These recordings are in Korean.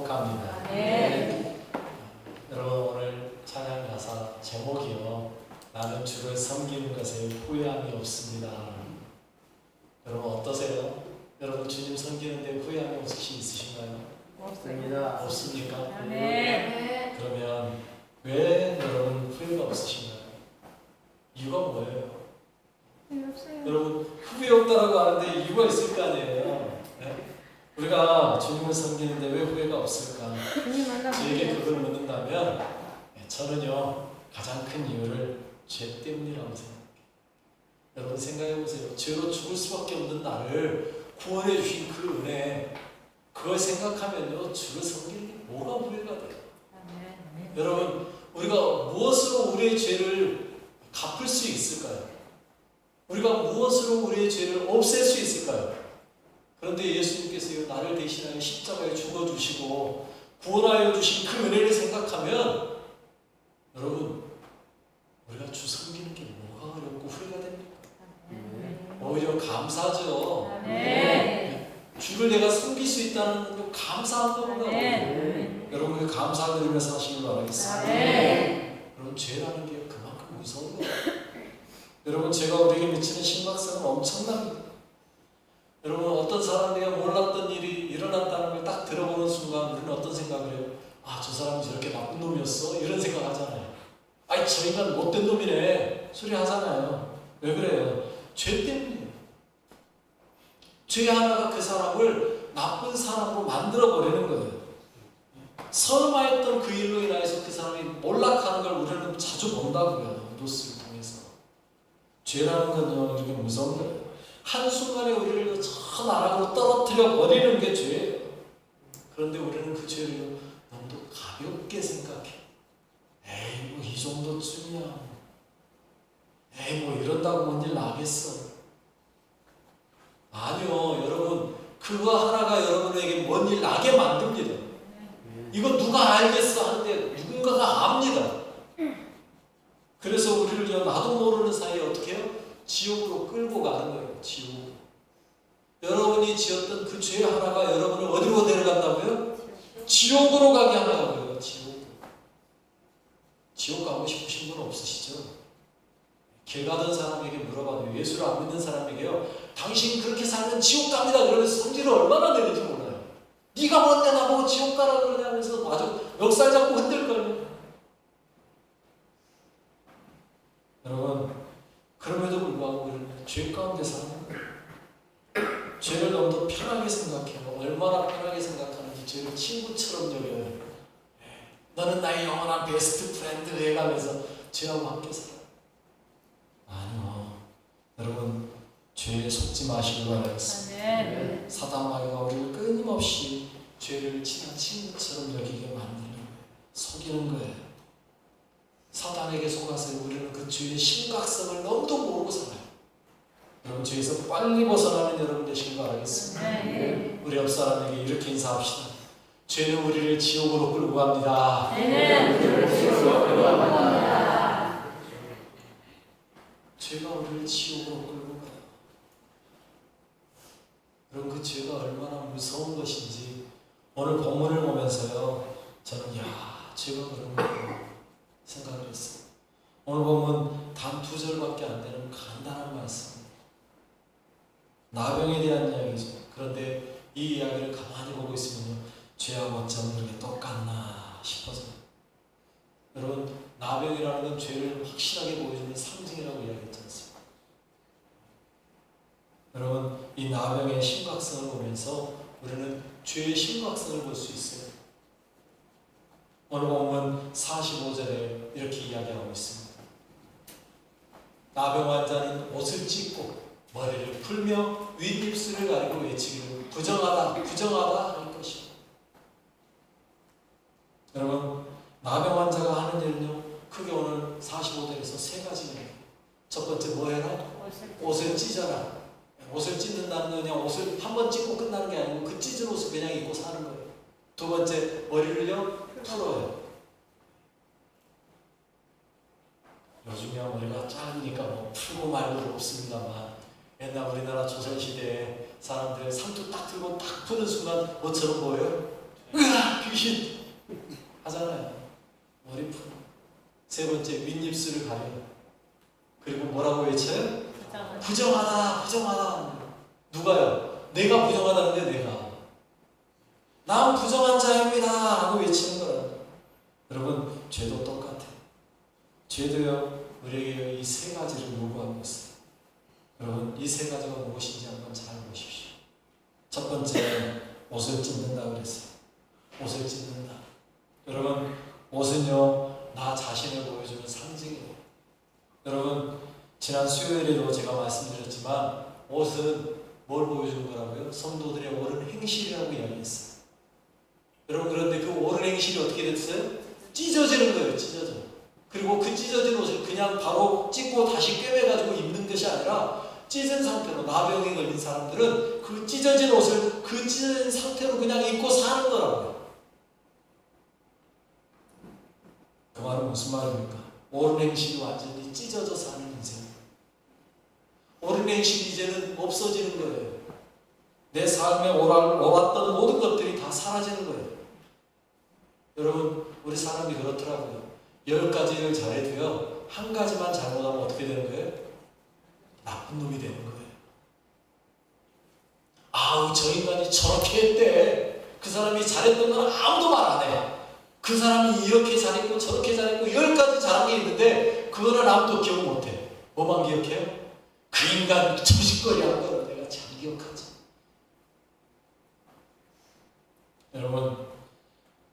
축복합니다. 네. 여러분 오늘 찬양 가사 제목이요. 나는 주를 섬기는 것에 후회함이 없습니다. 여러분 어떠세요? 여러분 주님 섬기는데 후회함이 있으신가요? 없습니다. 없습니까? 네. 그러면 왜 여러분 후회가 없으신가요? 이유가 뭐예요? 없어요. 여러분 후회 없다라고 하는데 이유가 있을 거 아니에요. 네? 우리가 주님을 섬기는데 왜 후회가 없을까? 저에게 그걸 묻는다면 저는요 가장 큰 이유를 죄 때문이라고 생각해요. 여러분 생각해 보세요. 죄로 죽을 수밖에 없는 나를 구원해 주신 그 은혜, 그걸 생각하면요 주를 섬기는 게 뭐가 후회가 돼요? 여러분 우리가 무엇으로 우리의 죄를 갚을 수 있을까요? 우리가 무엇으로 우리의 죄를 없앨 수 있을까요? 그런데 예수님께서요 나를 대신하여 십자가에 죽어주시고 구원하여 주신 그 은혜를 생각하면 여러분 우리가 주 섬기는 게 뭐가 어렵고 후회가 됩니까? 오히려 감사하죠. 주를 내가 섬길 수 있다는 건 감사한 겁니다. 여러분 그 감사드리면서 하시길 바라겠습니다. 여러분 죄라는 게 그만큼 무서운 거예요. 여러분 죄가 우리에게 미치는 심각성은 엄청납니다. 여러분 어떤 사람 내가 몰랐던 일이 일어났다는 걸 딱 들어보는 순간 우리는 어떤 생각을 해요? 아, 저 사람이 저렇게 나쁜 놈이었어? 이런 생각 하잖아요. 아이 저 인간 못된 놈이네 소리 하잖아요. 왜 그래요? 죄 때문이에요. 죄 하나가 그 사람을 나쁜 사람으로 만들어버리는 거예요. 선마했던 그 일로 인해서 그 사람이 몰락하는 걸 우리는 자주 본다고요. 뉴스를 통해서. 죄라는 건요 이렇게 무서운 거예요. 한순간에 우리를 저 나락으로 떨어뜨려 버리는 게 죄예요. 그런데 우리는 그 죄를 너무 가볍게 생각해. 에이 뭐 이 정도쯤이야. 에이 뭐 이런다고 뭔 일 나겠어. 아니요 여러분 그거 하나가 여러분에게 뭔 일 나게 만듭니다. 이거 누가 알겠어 하는데 누군가가 압니다. 그래서 우리를 나도 모르는 사이에 어떻게 해요? 지옥으로 끌고 가는 거예요. 지옥. 여러분이 지었던 그 죄 하나가 여러분을 어디로 데려간다고요? 지옥으로 가게 하나고요. 지옥. 지옥 가고 싶으신 분 없으시죠? 길 가던 사람에게 물어봐도 예수를 안 믿는 사람에게요. 당신 그렇게 살면 지옥 갑니다. 그러면서 성질을 얼마나 내는지 몰라요. 네가 뭔데 나보고 지옥 가라 그러냐면서 아주 멱살 잡고 흔들거려요. 여러분 그럼에도 불구하고 우리는 죄 가운데 사는 거예요. 죄를 너무 더 편하게 생각해요. 얼마나 편하게 생각하는지 죄를 친구처럼 여겨요. 너는 나의 영원한 베스트 프렌드 해가면서 죄하고 함께 살아요. 아니요. 여러분 죄에 속지 마시길 바라겠습니다. 사단 마귀가 우리를 끊임없이 죄를 친한 친구처럼 여기게 만드는 거예요. 속이는 거예요. 사단에게 속아서 우리는 그 죄의 심각성을 너무도 모르고 살아요. 여러분 죄에서 빨리 벗어나는 여러분 되시길 바라겠습니다. 우리 옆 사람에게 이렇게 인사합시다. 죄는 우리를 지옥으로 끌고 갑니다. 죄가 우리를 지옥으로 끌고 가요. 여러분 그 죄가 얼마나 무서운 것인지 오늘 본문을 보면서요 저는 죄가 그런 거구나 생각을 했어요. 오늘 보면 단 2절밖에 안 되는 간단한 말씀입니다. 나병에 대한 이야기죠. 그런데 이 이야기를 가만히 보고 있으면 죄하고 어쩜 그렇게 똑같나 싶어서 여러분 나병이라는 건 죄를 확실하게 보여주는 상징이라고 이야기했지 않습니까? 여러분 이 나병의 심각성을 보면서 우리는 죄의 심각성을 볼 수 있어요. 오늘 보면 45절에 이렇게 이야기하고 있습니다. 나병 환자는 옷을 찢고 머리를 풀며 윗입술을 가리고 외치기를 부정하다 부정하다 할 것이다. 여러분 나병 환자가 하는 일은요 크게 오늘 45절에서 3가지입니다. 첫 번째 뭐 해라? 옷을 찢어라. 옷을 찢는다는 건 그냥 옷을 한 번 찢고 끝나는 게 아니고 그 찢은 옷을 그냥 입고 사는 거예요. 두 번째 머리를요 풀어요. 요즘에 머리가 짧으니까 뭐 풀고 말고도 없습니다만 옛날 우리나라 조선시대에 사람들 상투 딱 들고 딱 푸는 순간 뭐처럼 보여요? 으아 귀신 하잖아요. 머리 푸. 세 번째 윗입술을 가려. 그리고 뭐라고 외쳐요? 부정하다 부정하다. 누가요? 내가 부정하다는데 내가. 난 부정한 자입니다 라고 외치는 거라. 여러분 죄도 똑같아요. 죄도요 우리에게 이 세 가지를 요구하고 있어요. 여러분 이 세 가지가 무엇인지 한번 잘 보십시오. 첫 번째 옷을 찢는다 그랬어요. 옷을 찢는다. 여러분 옷은요 나 자신을 보여주는 상징이에요. 여러분 지난 수요일에도 제가 말씀드렸지만 옷은 뭘 보여주는 거라고요? 성도들의 옳은 행실이라고 이야기했어요. 여러분 그런데 그 옳은 행실이 어떻게 됐어요? 찢어지는 거예요. 찢어져. 그리고 그 찢어진 옷을 그냥 바로 찢고 다시 꿰매가지고 입는 것이 아니라 찢은 상태로 나병에 걸린 사람들은 그 찢어진 옷을 그 찢어진 상태로 그냥 입고 사는 거라고요. 그 말은 무슨 말입니까? 옳은 행실이 완전히 찢어져 사는 인생. 옳은 행실이 이제는 없어지는 거예요. 내 삶에 옳았던 모든 것들이 다 사라지는 거예요. 여러분 우리 사람이 그렇더라고요. 10가지를 잘해도요 한 가지만 잘못하면 어떻게 되는 거예요? 나쁜 놈이 되는 거예요. 아우 저 인간이 저렇게 했대. 그 사람이 잘했던 건 아무도 말 안 해. 그 사람이 이렇게 잘했고 저렇게 잘했고 10가지 잘한 게 있는데 그거는 아무도 기억 못해. 뭐만 기억해요? 그 인간 조식거리 하는 걸 내가 잘 기억하지. 여러분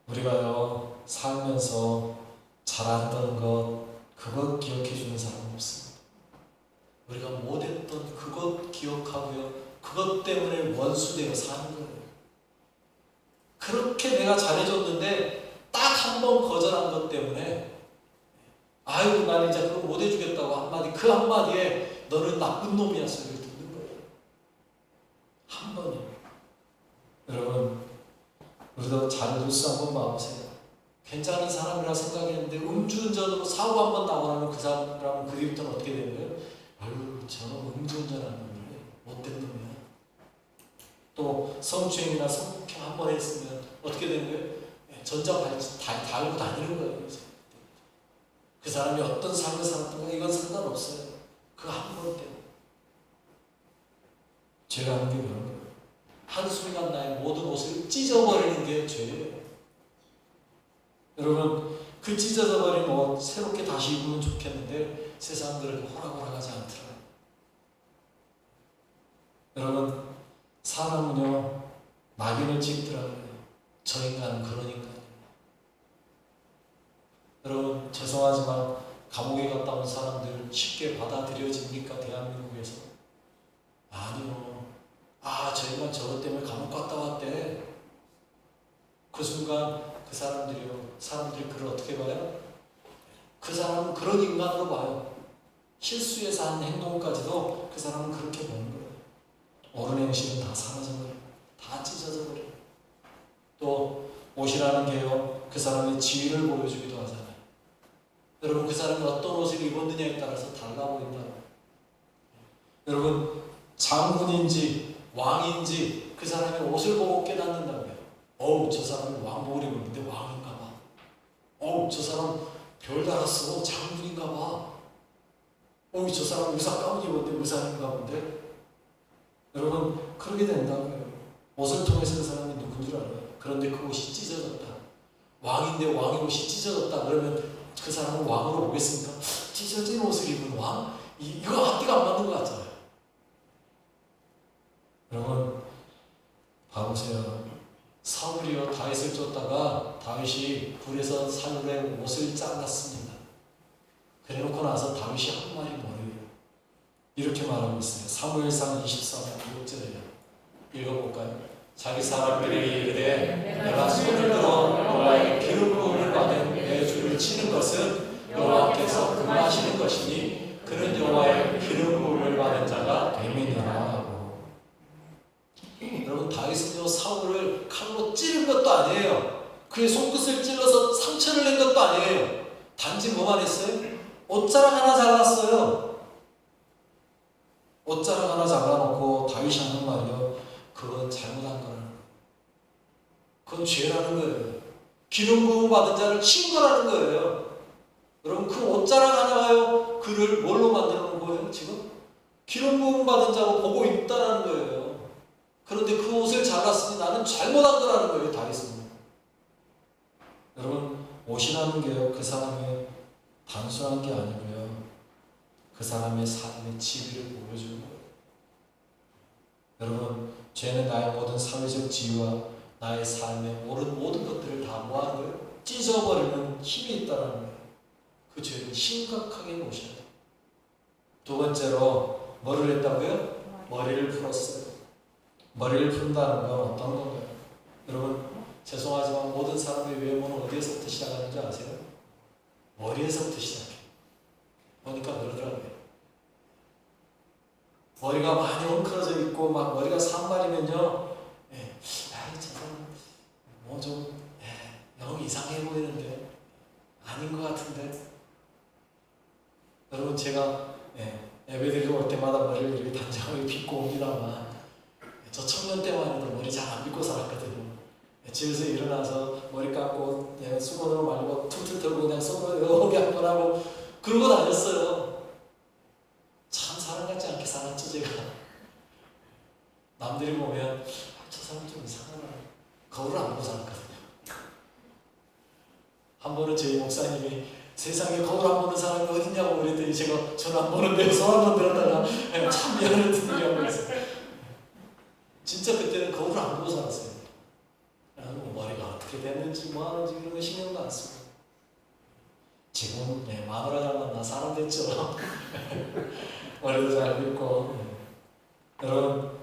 우리가요 살면서 잘했던 것 그것 기억해주는 사람은 없습니다. 우리가 못했던 그것 기억하고요 그것 때문에 원수되어 사는 거예요. 그렇게 내가 잘해줬는데 딱 한 번 거절한 것 때문에 아이고 난 이제 그거 못해주겠다고 한마디 그 한마디에 너는 나쁜 놈이야 소리를 듣는 거예요. 한 번이요. 여러분 우리도 잘 뉴스 한번 봐보세요. 괜찮은 사람이라 생각했는데 음주운전으로 사고 한번 나고 나면 그 사람은 그 뒤부터는 어떻게 되는 거예요? 아유 저는 음주운전하는 놈이네. 못된 놈이야. 또 성추행이나 성폭행 한번 했으면 어떻게 되는 거예요? 전자발찌 달고 다니는 거예요. 그 사람이 어떤 삶을 살았던가 이건 상관없어요. 그 한 번 때문에. 죄가 하는 게 그런 거예요. 한순간 나의 모든 옷을 찢어버리는 게 죄예요. 여러분 그 찢어져 버린 옷 새롭게 다시 입으면 좋겠는데 세상은 그렇게 호락호락하지 않더라고요. 여러분 사람은요 낙인을 찍더라고요. 저 인간은 그런 인간이에요. 여러분 죄송하지만 감옥에 갔다 온 사람들 쉽게 받아들여집니까? 대한민국에서? 아니요. 아 저 인간 저것 때문에 감옥 갔다 왔대. 그 순간 그 사람들이 그를 어떻게 봐요? 그 사람은 그런 인간으로 봐요. 실수해서 한 행동까지도 그 사람은 그렇게 보는 거예요. 옳은 행실은 다 사라져버려요. 다 찢어져버려요. 또 옷이라는 게요 그 사람의 지위를 보여주기도 하잖아요. 여러분 그 사람이 어떤 옷을 입었느냐에 따라서 달라 보인다고. 여러분 장군인지 왕인지 그 사람의 옷을 보고 깨닫는다고요. 어우 저 사람이 왕복을 입었는데 왕인가 봐. 어우 저 사람 별 달았어 장군인가 봐. 어우 저 사람 의사 가운 입었는데 의사인가 본데. 여러분 그러게 된다고요. 옷을 통해서 그 사람이 누군 줄 알아요. 그런데 그 옷이 찢어졌다. 왕인데 왕의 옷이 찢어졌다 그러면 그 사람은 왕으로 보겠습니까? 찢어진 옷을 입은 왕? 이거 앞뒤가 안 맞는 것 같잖아요. 여러분 봐보세요. 사울이요 다윗을 쫓다가 다윗이 불에서 사울의 옷을 잘랐습니다. 그래놓고 나서 다윗이 한 말이 뭐예요? 이렇게 말하고 있어요. 사무엘상 24장 6절에요. 읽어볼까요? 자기 사람들에게 이르되 내가 손을 들어 여호와의 기름 부음을 받은 내 주를 치는 것은 여호와께서 금하시는 것이니 그는 여호와의 기름 부음을 받은 자가 됨이니라 하고. 여러분 다윗은요 사울을 칼로 찌른 것도 아니에요. 그의 손끝을 찔러서 상처를 낸 것도 아니에요. 단지 뭐만 했어요? 옷자락 하나 잘랐어요. 옷자락 하나 잘라놓고 다윗이 하는 말이요 그건 잘못한 거라는 거예요. 그건 죄라는 거예요. 기름 부음 받은 자를 친거라는 거예요. 여러분 그 옷자락 하나가요 그를 뭘로 만들어 놓은 거예요? 지금 기름 부음 받은 자로 보고 있다는 거예요. 그런데 그 옷을 잘랐으니 나는 잘못한 거라는 거예요. 다윗은. 여러분 옷이라는 게요 그 사람의 단순한 게 아니고요 그 사람의 삶의 지위를 보여주는 거예요. 여러분 죄는 나의 모든 사회적 지위와 나의 삶의 옳은 모든 것들을 다 뭐하는 거예요? 찢어버리는 힘이 있다는 거예요. 그 죄를 심각하게 보셔야 돼요. 두 번째로 뭐를 했다고요? 머리를 풀었어요. 머리를 푼다는 건 어떤 건가요? 여러분 죄송하지만 모든 사람의 외모는 어디에서부터 시작하는지 아세요? 머리에서부터 시작해요. 보니까 그러더라고요. 머리가 많이 엉클어져 있고 막 머리가 산발이면요 저 사람 뭐 좀 영 이상해 보이는데 아닌 것 같은데 여러분 제가 예배드리러 올 때마다 머리를 이렇게 단정하게 빗고 옵니다만 저 청년 때만 해도 머리 잘 안 빗고 살았거든요. 집에서 일어나서 머리 감고 수건으로 말리고 툴툴 털고 그냥 손으로 여기 한번 하고 그러고 다녔어요. 참 사람 같지 않게 살았죠 제가. 남들이 보면 저 사람 좀 이상하다 거울을 안 보고 살았거든요. 한 번은 저희 목사님이 세상에 거울 안 보는 사람이 어딨냐고 그랬더니 제가 저는 안 보는데 손 한 번 들었다가 참 미안했던 일이라고 그랬어요. 진짜 그때는 거울을 안 보고 살았어요. 머리가 어떻게 됐는지 뭐 하는지 그런 거 신경도 안 쓰고 지금 마누라 잘 만나 사람 됐죠. 머리도 잘 빗고 여러분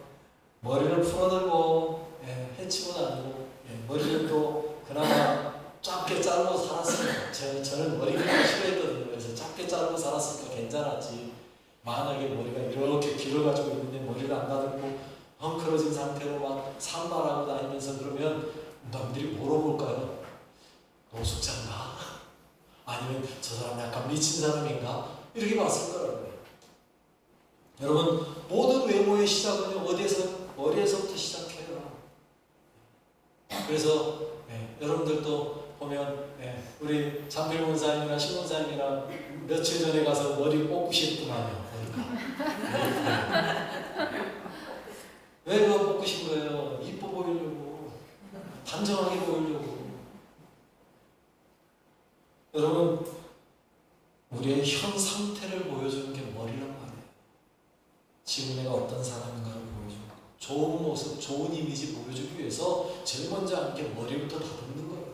머리를 풀어들고 해치고 다니고 머리를 또 그나마 짧게 자르고 살았어요. 저는 머리가 싫어했거든요. 그래서 짧게 자르고 살았으니까 괜찮았지. 만약에 머리가 이렇게 길어가지고 있는데 머리를 안 다듬고 헝클어진 상태로 막 산발하고 다니면서 그러면 남들이 뭐로 볼까요? 노숙자인가? 아니면 저 사람 약간 미친 사람인가? 이렇게 봤을 거라고요. 여러분 모든 외모의 시작은 어디에서? 머리에서부터 시작해요. 그래서 여러분들도 보면 우리 장필 원사님이나 신 원사님이랑 며칠 전에 가서 머리 뽑으셨더만요. 왜 그거 뽑으신 거예요? 이뻐 보이려고, 단정하게 보이려고. 여러분 우리의 현 상태를 보여주는 게 머리란 말이에요. 지금 내가 어떤 사람인가를 보여주는 거. 좋은 모습, 좋은 이미지 보여주기 위해서 제일 먼저 하는 게 머리부터 다듬는 거예요.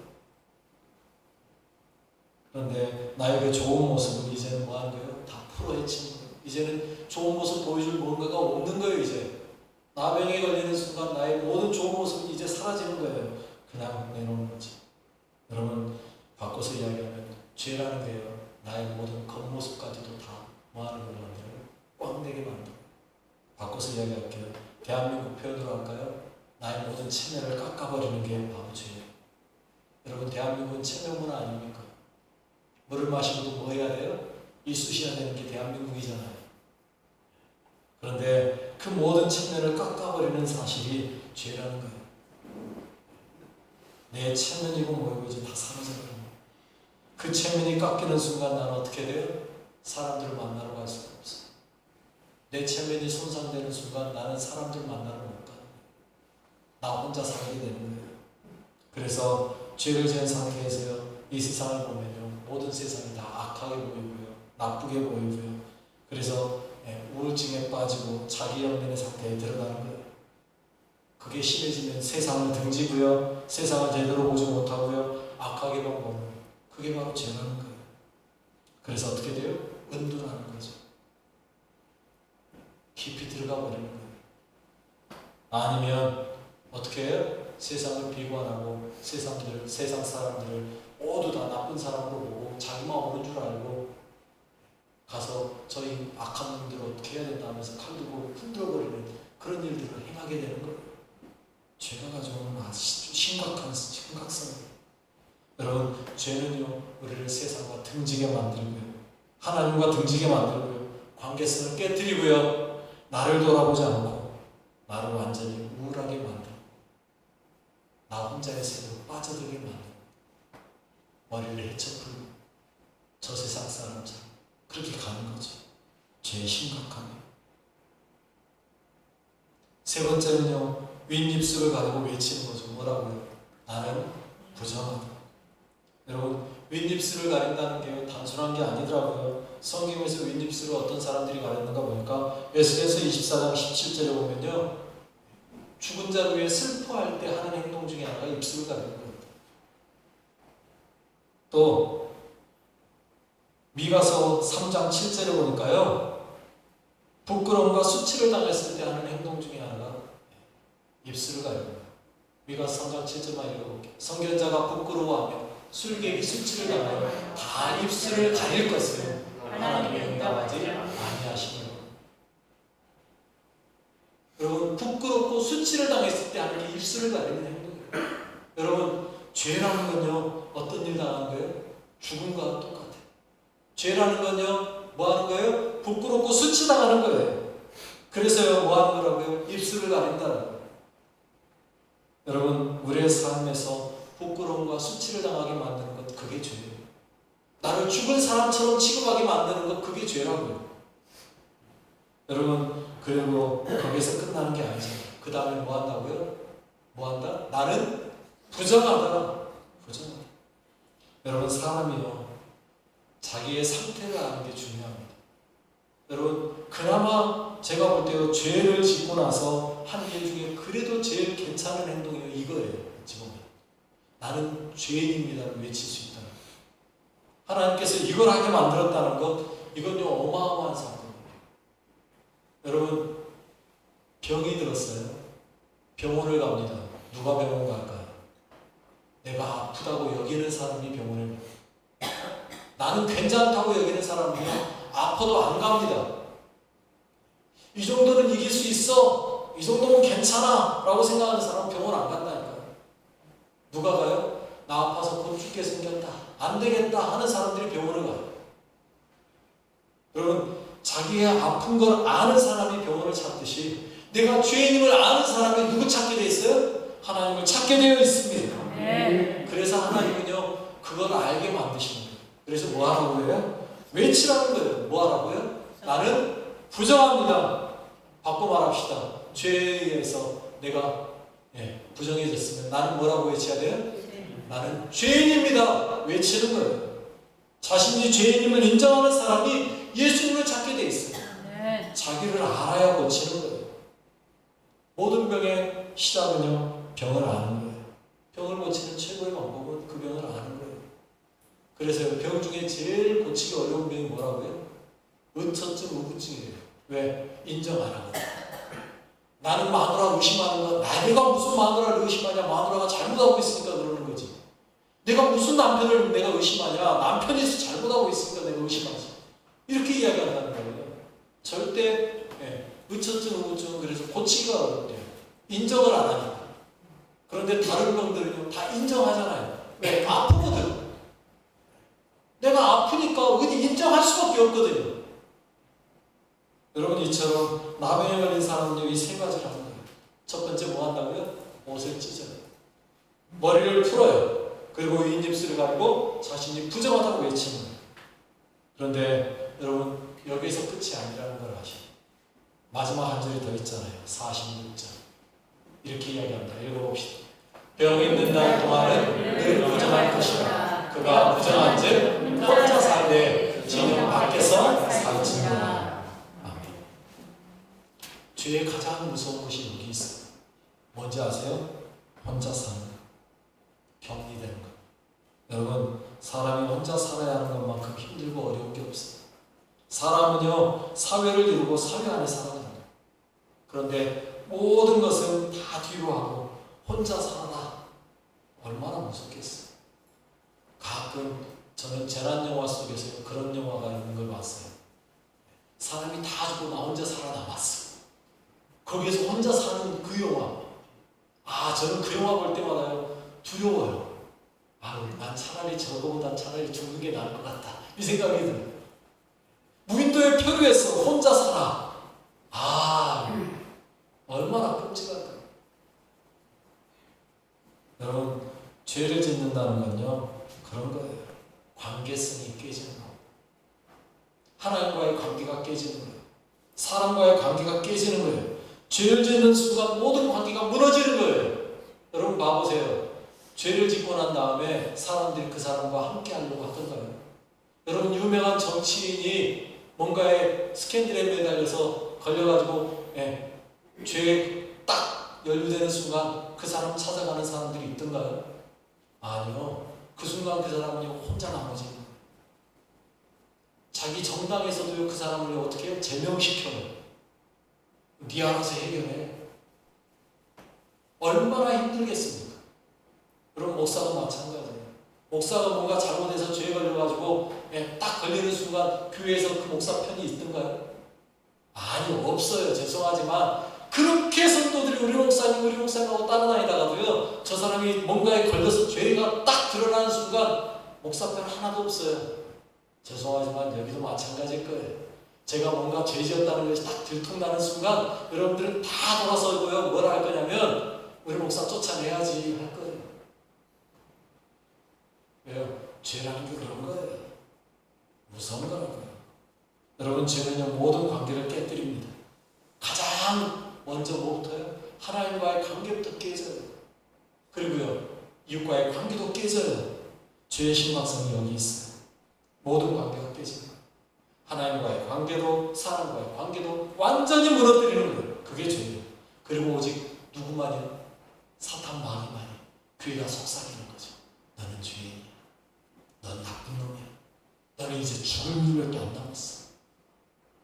그런데 나의 그 좋은 모습은 이제는 뭐 하는 거예요? 다 풀어헤치는 거예요. 이제는 좋은 모습 보여줄 뭔가가 없는 거예요. 이제 나병에 걸리는 순간 나의 모든 좋은 모습은 이제 사라지는 거예요. 그냥 내놓는 거지. 여러분 바꿔서 이야기하면 죄라는 게요 나의 모든 겉모습까지도 다 뭐하는 걸 만들어요? 꽝되게 만들어요. 바꿔서 이야기할게요. 대한민국 표현으로 할까요? 나의 모든 체면을 깎아버리는 게 바로 죄예요. 여러분 대한민국은 체면 문화 아닙니까? 물을 마시고도 뭐 해야 돼요? 이쑤시야 되는 게 대한민국이잖아요. 그런데 그 모든 체면을 깎아버리는 사실이 죄라는 거예요. 내 체면이고 뭐이고 이제 다 사라져버려요. 그 체면이 깎이는 순간 나는 어떻게 돼요? 사람들을 만나러 갈 수가 없어요. 내 체면이 손상되는 순간 나는 사람들 만나러 못 가요. 나 혼자 살게 되는 거예요. 그래서 죄를 지은 상태에서요 이 세상을 보면요 모든 세상이 다 악하게 보이고요 나쁘게 보이고요 그래서 우울증에 빠지고 자기 연민의 상태에 들어가는 거예요. 그게 심해지면 세상을 등지고요 세상을 제대로 보지 못하고요 악하게만 보는 거예요. 그게 바로 죄라는 거예요. 그래서 어떻게 돼요? 은둔하는 거죠. 깊이 들어가 버리는 거예요. 아니면 어떻게 해요? 세상을 비관하고 세상 사람들을 모두 다 나쁜 사람으로 보고 자기만 옳은 줄 알고 가서 저희 악한 놈들 어떻게 해야 된다 하면서 칼 들고 흔들어버리는 그런 일들을 행하게 되는 거예요. 죄가 가져오는 아주 심각한 심각성이에요. 여러분 죄는요 우리를 세상과 등지게 만들고요 하나님과 등지게 만들고요 관계성을 깨뜨리고요 나를 돌아보지 않고 나를 완전히 우울하게 만들고 나 혼자의 세계로 빠져들게 만든 머리를 헤쳐풀고 저 세상 사람처럼 그렇게 가는 거죠. 죄의 심각함이. 세 번째는요, 윗입술을 가지고 외치는 거죠. 뭐라고요? 나는 부정하다. 여러분, 윗입술을 가린다는 게 단순한 게 아니더라고요. 성경에서 윗입술을 어떤 사람들이 가렸는가 보니까 에스겔서 24장 17절에 보면요, 죽은 자를 위해 슬퍼할 때 하는 행동 중에 하나가 입술을 가리는 겁니다. 또 미가서 3장 7절에 보니까요, 부끄러움과 수치를 당했을 때 하는 행동 중에 하나가 입술을 가립니다. 미가서 3장 7절만 읽어볼게요. 선견자가 부끄러워하며 술객이 수치를 당하여 다 입술을 가릴 것을 하나님이 응답하지 아니하시니라. 여러분, 부끄럽고 수치를 당했을 때 하는 게 입술을 가리는 행동이에요. 여러분, 죄라는 건요, 어떤 일 당하는 거예요? 죽음과 똑같아요. 죄라는 건요, 뭐 하는 거예요? 부끄럽고 수치당하는 거예요. 그래서요, 뭐 하는 거라고요? 입술을 가린다는 거예요. 여러분, 우리의 삶에서 부끄러움과 수치를 당하게 만드는 것, 그게 죄예요. 나를 죽은 사람처럼 취급하게 만드는 것, 그게 죄라고요. 여러분, 그리고 거기서 끝나는 게 아니잖아요. 그 다음에 뭐 한다고요? 뭐 한다? 나는 부정하다. 부정하다. 여러분, 사람이요, 자기의 상태를 아는 게 중요합니다. 여러분, 그나마 제가 볼 때요, 죄를 짓고 나서 한 일 중에 그래도 제일 괜찮은 행동이 이거예요. 지금 나는 죄인입니다를 외칠 수 있다. 하나님께서 이걸 하게 만들었다는 것, 이건요, 어마어마한 사건이에요. 여러분, 병이 들었어요. 병원을 갑니다. 누가 병원 갈까요? 내가 아프다고 여기는 사람이 병원을 가요. 나는 괜찮다고 여기는 사람이 아파도 안 갑니다. 이 정도는 이길 수 있어. 이 정도면 괜찮아. 라고 생각하는 사람은 병원 안 간다니까요. 누가 가요? 나 아파서 곧 죽게 생겼다. 안 되겠다 하는 사람들이 병원을 가요. 여러분, 자기의 아픈 걸 아는 사람이 병원을 찾듯이 내가 죄인임을 아는 사람이 누구 찾게 돼 있어요? 하나님을 찾게 되어 있습니다. 네. 그래서 하나님은요, 그걸 알게 만드시는 거예요. 그래서 뭐 하라고 해요? 외치라는 거예요. 뭐 하라고요? 나는 부정합니다. 바꿔 말합시다. 죄에 의해서 내가 부정해졌으면 나는 뭐라고 외쳐야 돼요? 나는 죄인입니다. 외치는 거예요. 자신이 죄인임을 인정하는 사람이 예수님을 찾게 돼 있어요. 네. 자기를 알아야 고치는 거예요. 모든 병의 시작은요, 병을 아는 거예요. 병을 고치는 최고의 방법은 그 병을 아는 거예요. 그래서 병 중에 제일 고치기 어려운 병이 뭐라고요? 의처증, 우부증이에요. 왜? 인정 안 하거든. 나는 마누라 의심하는 건, 내가 무슨 마누라를 의심하냐? 마누라가 잘못하고 있으니까 그러는 거지. 내가 무슨 남편을 내가 의심하냐? 남편이 잘못하고 있으니까 내가 의심하지. 이렇게 이야기한다는 거예요. 절대 의처증, 우부증은 그래서 고치기가 어렵대요. 인정을 안 하니까. 그런데 다른 병들은요, 다 인정하잖아요. 왜? 아프거든. 내가 아프니까 어디 인정할 수밖에 없거든요. 여러분, 이처럼 나병에 걸린 사람은요, 이 세 가지를 하는 거예요. 첫 번째 뭐 한다고요? 옷을 찢어요. 머리를 풀어요. 그리고 윗입술을 가리고 자신이 부정하다고 외치는 거예요. 그런데 여러분, 여기서 끝이 아니라는 걸 아시죠? 마지막 한 절이 더 있잖아요. 46절. 이렇게 이야기합니다. 읽어봅시다. 병 있는 날 동안은 늘 부정할 것이라. 그가 부정한 즉 혼자 살되 지금 밖에서 살지니라. 죄의 가장 무서운 것이 여기 있어요. 뭔지 아세요? 혼자 사는 것. 격리되는 것. 여러분, 사람이 혼자 살아야 하는 것만큼 힘들고 어려운 게 없어요. 사람은요, 사회를 이루고 사회 안에 살아가는 거예요. 그런데 모든 것은 다 뒤로 하고 혼자 살아라. 얼마나 무섭겠어요. 가끔 저는 재난 영화 속에서 그런 영화가 있는 걸 봤어요. 사람이 다 죽고 나 혼자 살아남았어. 거기에서 혼자 사는 그 영화. 저는 그 영화 볼 때마다요, 두려워요. 난 차라리 저거보단 차라리 죽는 게 나을 것 같다. 이 생각이 들어요. 무인도의 표류에서 혼자 살아. 얼마나 끔찍할까요? 여러분, 죄를 짓는다는 건요, 그런 거예요. 관계성이 깨지는 거. 하나님과의 관계가 깨지는 거예요. 사람과의 관계가 깨지는 거예요. 죄를 짓는 순간 모든 관계가 무너지는 거예요. 여러분 봐보세요. 죄를 짓고 난 다음에 사람들이 그 사람과 함께 하려고 하던가요? 여러분, 유명한 정치인이 뭔가에 스캔들에 매달려서 걸려가지고 죄에 딱 연루되는 순간 그 사람 찾아가는 사람들이 있던가요? 아니요. 그 순간 그 사람은 혼자 남아지는 거예요. 자기 정당에서도 그 사람을 어떻게 해요? 제명시켜요. 네 알아서 해결해. 얼마나 힘들겠습니까? 그럼 목사도 마찬가지예요. 목사가 뭔가 잘못해서 죄에 걸려가지고 딱 걸리는 순간 교회에서 그 목사 편이 있던가요? 아니, 없어요. 죄송하지만 그렇게 성도들이 우리 목사님하고 따라다니다가도요, 저 사람이 뭔가에 걸려서 죄가 딱 드러나는 순간 목사 편 하나도 없어요. 죄송하지만 여기도 마찬가지일 거예요. 제가 뭔가 죄 지었다는 것이 딱 들통나는 순간 여러분들은 다 돌아서고요, 뭘 할 거냐면 우리 목사 쫓아내야지 할 거예요. 왜요? 죄라는 게 그런 거예요. 무서운 거라고요. 여러분, 죄는요, 모든 관계를 깨뜨립니다. 가장 먼저 뭐부터요? 하나님과의 관계부터 깨져요. 그리고요, 이웃과의 관계도 깨져요. 죄의 심각성이 여기 있어요. 모든 관계가 깨집니다. 하나님과의 관계도 사람과의 관계도 완전히 무너뜨리는 거예요. 그게 죄예요. 그리고 오직 누구만요? 사탄 마귀만이 교회가 속삭이는 거죠. 너는 죄인이야. 넌 나쁜 놈이야. 너는 이제 죽을 일밖에 안 남았어.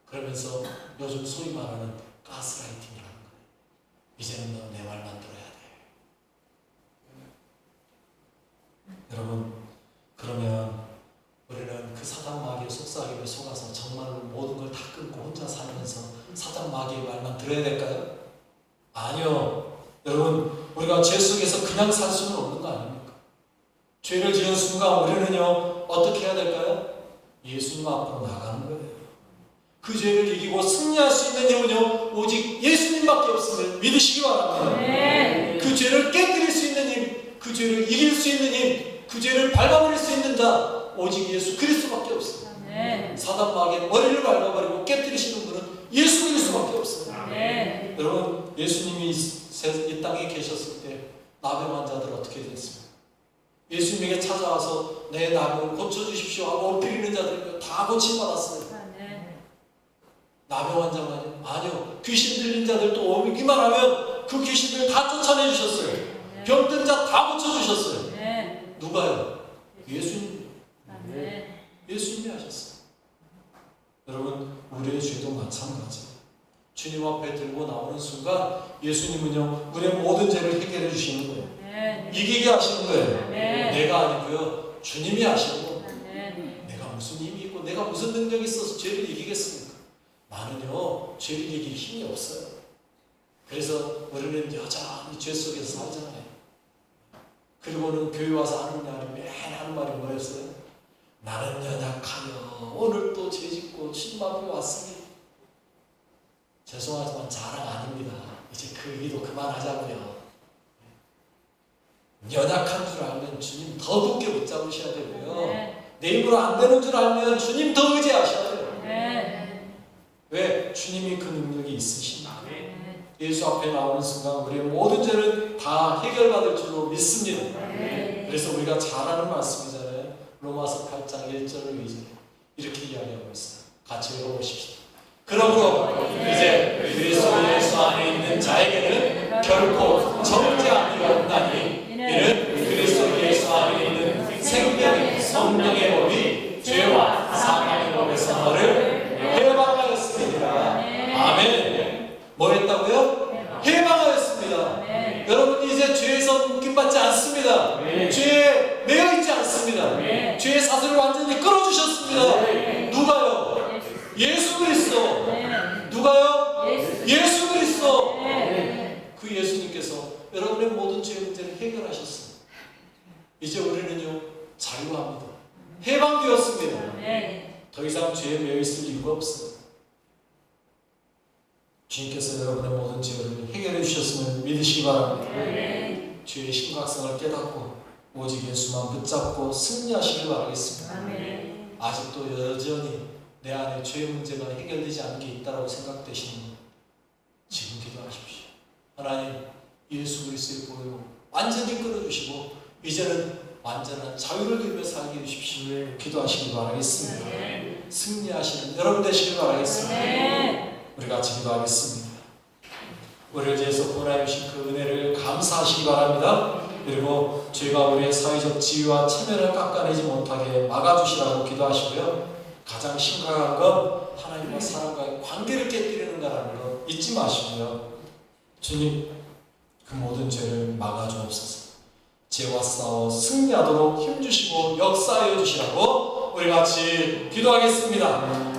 그러면서 요즘 소위 말하는 가스라이팅이라는 거예요. 이제는 너 내 말만 들어야 돼. 여러분, 그러면 우리는 그 사단 마귀의 속삭임에 속아서 정말로 모든 걸 다 끊고 혼자 살면서 사단 마귀의 말만 들어야 될까요? 아니요. 여러분, 우리가 죄 속에서 그냥 살 수는 없는 거 아닙니까? 죄를 지은 순간 우리는요, 어떻게 해야 될까요? 예수님 앞으로 나가는 거예요. 그 죄를 이기고 승리할 수 있는 힘은요, 오직 예수님밖에 없음을 믿으시기 바랍니다. 네. 그 죄를 깨뜨릴 수 있는 힘, 그 죄를 이길 수 있는 힘, 그 죄를 밟아버릴 수 있는 자, 오직 예수 그리스도밖에 없습니다. 네. 사단 마귀의 머리를 밟아버리고 깨뜨리시는 분은 예수 그리스도밖에 없습니다. 네. 여러분, 예수님이 이 땅에 계셨을 때 나병 환자들 어떻게 됐습니까? 예수님에게 찾아와서 내 나병을 고쳐주십시오 하고 엎드리는 자들 다 고침받았어요. 나병 환자만요? 아니요. 귀신 들린 자들도 오기만 하면 그 귀신들 다 쫓아내 주셨어요. 병든 자 다 고쳐주셨어요. 누가요? 예수님. 예수님이 하셨어요. 여러분, 우리의 죄도 마찬가지예요. 주님 앞에 들고 나오는 순간 예수님은요, 우리의 모든 죄를 해결해 주시는 거예요. 이기게 하시는 거예요. 내가 아니고요, 주님이 하시고. 내가 무슨 힘이 있고 내가 무슨 능력이 있어서 죄를 이기겠습니까? 나는요, 죄를 이길 힘이 없어요. 그래서 우리는 여전히 죄 속에서 살잖아요. 그리고는 교회 와서 하는 말이 매일 하는 말이 뭐였어요? 나는 연약하여 오늘 또 죄짓고 주님 앞에 왔으니. 죄송하지만 자랑 아닙니다. 이제 그 얘기도 그만하자고요. 연약한 줄 알면 주님 더 굳게 붙잡으셔야 되고요. 내 힘으로 안 되는 줄 알면 주님 더 의지하셔야 돼요. 왜? 주님이 그 능력이 있으십니다. 예수 앞에 나오는 순간 우리의 모든 죄는 다 해결받을 줄로 믿습니다. 그래서 우리가 잘 아는 말씀이잖아요. 로마서 8장 1절을 의지해 이렇게 이야기하고 있어요. 같이 읽어보십시오. 그러므로 이제 그리스도 예수 안에 있는 자에게는 결코 정죄함이 없나니 이는 그리스도 예수 안에 있는 생명의 성령의 법이 죄와 사망의 법에서 너를 해방하였습니다. 아멘. 뭐 했다고요? 해방하였습니다. 여러분, 이제 죄에서 묶임받지 않습니다. 죄에 매여있지 않습니다. 죄의 사슬을 완전히 끊어주셨습니다. 누가요? 예수 그리스도. 누가요? 예수 그리스도. 그 예수님께서 여러분의 모든 죄 문제를 해결하셨습니다. 이제 우리는요, 자유합니다. 해방되었습니다. 더 이상 죄에 매여있을 이유가 없어요. 주님께서 여러분의 모든 죄를 해결해 주셨음을 믿으시기 바랍니다. 죄의 심각성을 깨닫고 오직 예수만 붙잡고 승리하시길 바라겠습니다. 아멘. 아직도 여전히 내 안에 죄 문제가 해결되지 않은 게 있다고 생각되시는 분, 지금 기도하십시오. 하나님, 예수 그리스도의 보혈로 완전히 끌어주시고 이제는 완전한 자유를 누리며 살게 해주십시오. 기도하시길 바라겠습니다. 승리하시는 여러분 되시길 바라겠습니다. 우리 같이 기도하겠습니다. 우리를 위해서 구원하여 주신 그 은혜를 감사하시기 바랍니다. 그리고 죄가 우리의 사회적 지위와 체면을 깎아내지 못하게 막아주시라고 기도하시고요. 가장 심각한 건 하나님과 사람과의 관계를 깨뜨리는 거라는 거 잊지 마시고요. 주님, 그 모든 죄를 막아주옵소서. 죄와 싸워 승리하도록 힘주시고 역사하여 주시라고 우리 같이 기도하겠습니다.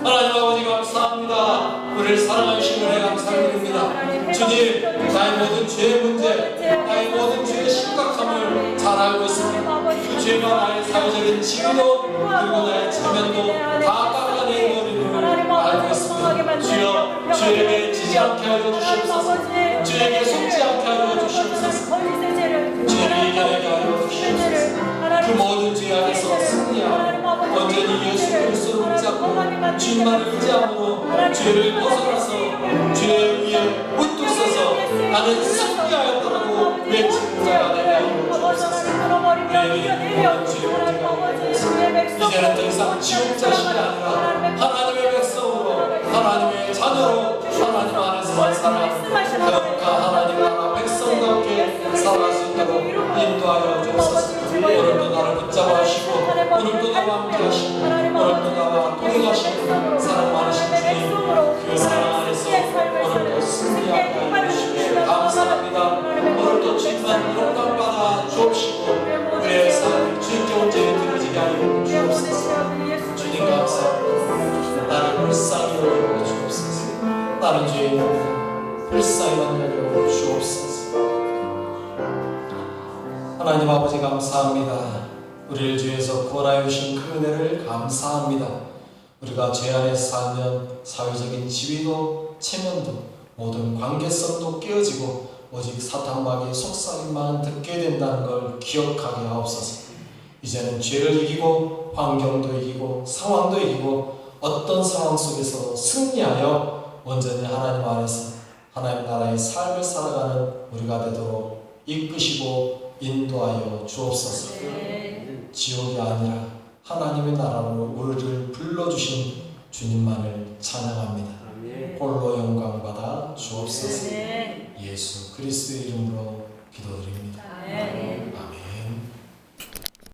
하나님 아버지 감사합니다. 우리를 사랑하여 주신 은혜 감사드립니다. 주님, 나의 모든 죄의 문제, 나의 모든 죄의 심각함을 잘 알고 있습니다. 그 죄가 나의 사회적인 지위도 그리고 나의 체면도 다 깎아내버리는 알고 있습니다. 주여, 죄에게 지지 않게 하여 주시옵소서. 죄에게 속지 않게 하여 주시옵소서. 죄를 이겨내게 하여 주시옵소서. 그 모든 죄 안에서 승리하고 온전히 예수 그리스도를 붙잡고 주님만을 의지함으로 죄를 벗어나서 죄에 의해 우뚝 서서 나는 승리하였다고 외치는 자가 되게 하여 주옵소서. 우리에게 모든 죄의 문제가 이제는 더 이상 지옥 자식이 아니라 하나님의 백성으로 하나님의 자녀로 하나님 안에서만 살아가는 거룩한 하나님 나라 백성답게 살아갈 수 있도록 인도하여 주옵소서. 오늘도 나를 붙잡아 주시고 오늘도 나와 함께 하시고 오늘도 나와 동행하시고 사랑 많으신 주님, 그 사랑 안에서 오늘도 승리하게 하여 주십시오. 감사합니다. 오늘도 주님만 영광받아 주옵시고 우리의 삶이 주님께 온전히 드려지게 하여 주옵소서. 주님 감사합니다. 나를 불쌍히 여겨 주옵소서. 나는 죄인입니다. 불쌍히 여겨 주옵소서. 하나님 아버지 감사합니다. 우리를 죄에서 구원하여 주신 그 은혜를 감사합니다. 우리가 죄 안에서 살면 사회적인 지위도 체면도 모든 관계성도 깨어지고 오직 사탄마귀의 속삭임만 듣게 된다는 걸 기억하게 하옵소서. 이제는 죄를 이기고 환경도 이기고 상황도 이기고 어떤 상황 속에서 승리하여 온전히 하나님 안에서 하나님 나라의 삶을 살아가는 우리가 되도록 이끄시고 인도하여 주옵소서. 지옥이 아니라 하나님의 나라로 우리를 불러주신 주님만을 찬양합니다. 홀로 영광 받아 주옵소서. 예수 그리스도의 이름으로 기도드립니다.